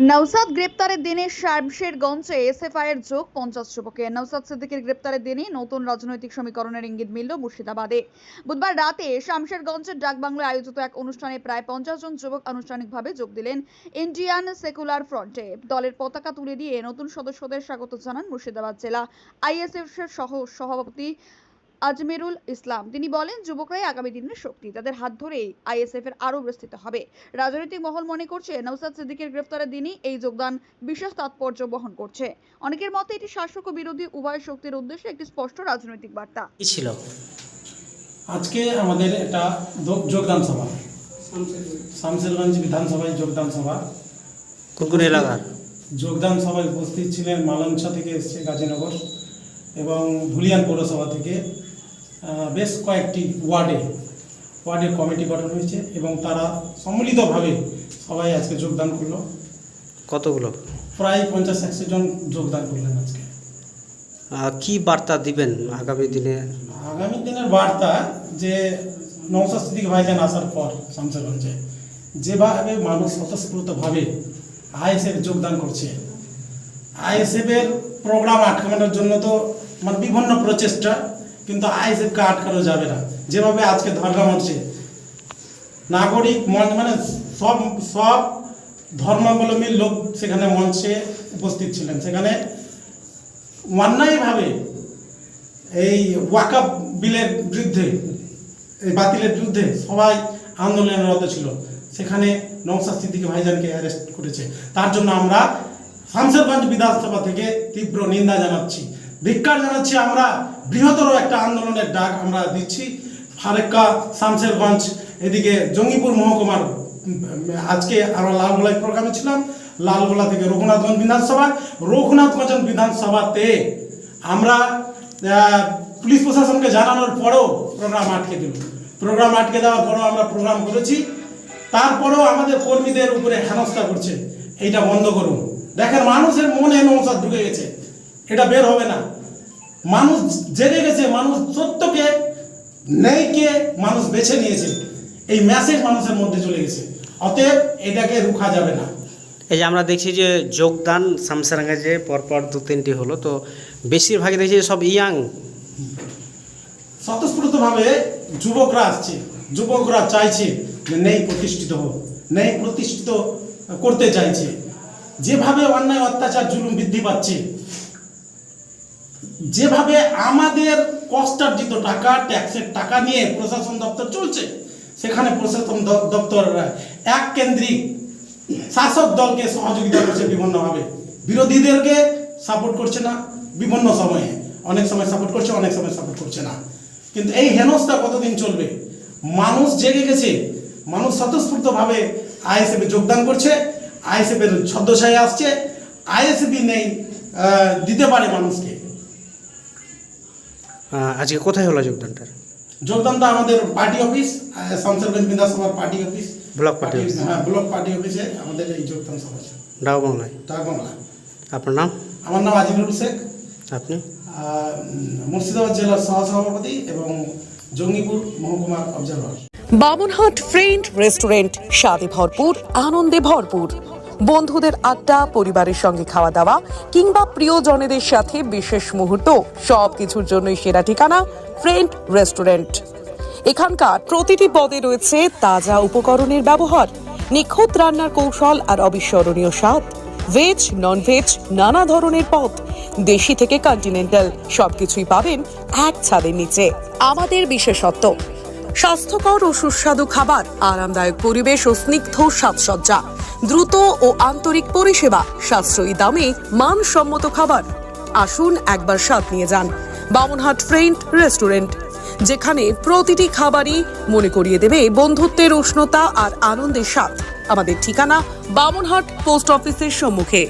নওশাদ গ্রেপ্তারের দিনে শামশেরগঞ্জে এসএফআইয়ের যোগ 50 যুবকের। নওশাদ সিদ্দিকীর গ্রেপ্তারের দিনে নতুন রাজনৈতিক সমীকরণের ইঙ্গিত মিলল মুর্শিদাবাদে। বুধবার রাতে শামশেরগঞ্জের ডাকবাংলায় আয়োজিত এক অনুষ্ঠানে প্রায় 50 জন যুবক আনুষ্ঠানিকভাবে যোগ দিলেন ইন্ডিয়ান সেকুলার ফ্রন্টে। দলের পতাকা তুলে দিয়ে নতুন সদস্যদের স্বাগত জানান মুর্শিদাবাদ জেলা আইএসএফ-এর সভাপতি আজমেরুল ইসলাম। তিনি বলেন, যুবকরাই আগামী দিনের শক্তি, তাদের হাত ধরেই আইএসএফ এর আরো বিস্তৃত হবে। রাজনৈতিক মহল মনে করছে নওশাদ সিদ্দিকীর গ্রেফতারের দিনই এই যোগদান বিশেষ তাৎপর্য বহন করছে। অনেকের মতে এটি শাসক ও বিরোধী উভয় শক্তির উদ্দেশ্যে একটি স্পষ্ট রাজনৈতিক বার্তা। কি ছিল আজকে আমাদের একটা যোগদান সভা, শামশেরগঞ্জ বিধানসভায় যোগদান সভা। কোন কোন এলাকার যোগদান সভায় উপস্থিত ছিলেন মালঞ্চা থেকে এসছে গাজীনগর এবং ধুলিয়ান পৌরসভা থেকে বেশ কয়েকটি ওয়ার্ডের কমিটি গঠন হয়েছে এবং তারা সম্মিলিতভাবে সবাই আজকে যোগদান করলো। কতগুলো? প্রায় 50-100 জন যোগদান করলেন আজকে। কি বার্তা দিবেন আগামী দিনে? আগামী দিনের বার্তা যে নওশাদ সিদ্দিকী ভাইজান আসার পর শামশেরগঞ্জে যেভাবে মানুষ স্বতঃস্ফূর্তভাবে আইএসএফ যোগদান করছে, আইএসএফের প্রোগ্রাম আটকানোর জন্য তো মানে বিভিন্ন প্রচেষ্টা, কিন্তু আইএসএফকে আটকানো যাবে না। যেভাবে আজকে ধর্ণা মঞ্চে নাগরিক মানে সব ধর্মাবলম্বী লোক সেখানে মঞ্চে উপস্থিত ছিলেন, সেখানে অন্যায়ভাবে এই ওয়াকফ বিলের বিরুদ্ধে, এই বাতিলের বিরুদ্ধে সবাই আন্দোলনরত ছিল। সেখানে নওশাদ সিদ্দিকী ভাইজানকে অ্যারেস্ট করেছে। তার জন্য আমরা শামশেরগঞ্জ বিধানসভা থেকে তীব্র নিন্দা জানাচ্ছি, ধিক্কার জানাচ্ছি। আমরা বৃহত্তর একটা আন্দোলনের ডাক আমরা দিচ্ছি। ফারাক্কা, শামশেরগঞ্জ, এদিকে জঙ্গিপুর মহকুমার, আজকে আমরা লালগোলায় প্রোগ্রামে ছিলাম। লালগোলা থেকে রঘুনাথগঞ্জ বিধানসভাতে আমরা পুলিশ প্রশাসনকে জানানোর পরেও প্রোগ্রাম আটকে দেওয়ার পরেও আমরা প্রোগ্রাম করেছি। তারপরেও আমাদের কর্মীদের উপরে হেনস্থা করছে। এইটা বন্ধ করুন। দেখেন, মানুষের মনে নওশাদ ঢুকে গেছে, এটা বের হবে না। মানুষ জেগে গেছে, মানুষ সত্যকে, ন্যায়কে মানুষ বেছে নিয়েছে। এই মেসেজ মানুষের মধ্যে চলে গেছে, অতএব এটাকে রুখা যাবে না। এই যে আমরা দেখছি যে যোগদান শামশেরগঞ্জে পরপর 2-3টি হলো, তো বেশিরভাগই দেখছি সব ইয়াং, স্বতঃস্ফূর্তভাবে যুবকরা আসছে। যুবকরা চাইছে যে ন্যায় প্রতিষ্ঠিত হোক, ন্যায় প্রতিষ্ঠিত করতে চাইছে। যেভাবে অন্যায় অত্যাচার জুলুম বৃদ্ধি পাচ্ছে, যেভাবে আমাদের কষ্টার্জিত টাকা, ট্যাক্সের টাকা নিয়ে প্রশাসন দপ্তর চলছে, সেখানে প্রশাসন দপ্তর এক কেন্দ্রিক শাসক দলকে সহযোগিতা করছে বিভিন্নভাবে, বিরোধীদেরকে সাপোর্ট করছে না। বিভিন্ন সময়ে অনেক সময় সাপোর্ট করছে, অনেক সময় সাপোর্ট করছে না। কিন্তু এই হেনস্থা কতদিন চলবে? মানুষ জেগে গেছে, মানুষ স্বতঃস্ফূর্তভাবে আইএসএফে যোগদান করছে, আইএসএফের ছদ্মছায়া আসছে। আইএসএফ নেই দিতে পারে মানুষকে। আজকে কোথায় হলো যোগদানটা? যোগদানটা আমাদের পার্টি অফিস, শামশেরগঞ্জ বিধানসভার party office, block party office. হ্যাঁ, ব্লক পার্টি অফিসে আমাদের এই যোগদান সভা আছে। ডাকবাংলায়। আপনার নাম? আমার নাম আজিমুল শেখ। আপনি? মুর্শিদাবাদ জেলার সহসভাপতি এবং জঙ্গিপুর মহকুমার অবজারভার। বামনহাট ফ্রেন্ড রেস্টুরেন্ট, স্বাদে ভরপুর, আনন্দে ভরপুর। বন্ধুদের আড্ডা, পরিবারের সঙ্গে খাওয়া দাওয়া কিংবা প্রিয়জনেদের সাথে বিশেষ মুহূর্ত, সবকিছুর জন্যই সেরা ঠিকানা ফ্রেন্ড রেস্টুরেন্ট। এখানকার প্রতিটি পদে রয়েছে তাজা উপকরণের ব্যবহার, নিখুঁত রান্নার কৌশল আর অবিস্মরণীয় স্বাদ। ভেজ, নন ভেজ, নানা ধরনের পদ, দেশি থেকে কন্টিনেন্টাল, সবকিছুই পাবেন এক ছাদের নিচে। আমাদের বিশেষত্ব: স্বাস্থ্যকর ও সুস্বাদু খাবার, আরামদায়ক পরিবেশ ও স্নিগ্ধ সাজসজ্জা, দ্রুত ও আন্তরিক পরিষেবা, সাশ্রয়ী দামে মানসম্মত খাবার। আসুন একবার স্বাদ নিয়ে যান বামনহাট ফ্রেন্ড রেস্টুরেন্ট, যেখানে প্রতিটি খাবারই মনে করিয়ে দেবে বন্ধুত্বের উষ্ণতা আর আনন্দের স্বাদ। আমাদের ঠিকানা বামনহাট পোস্ট অফিসের সম্মুখে।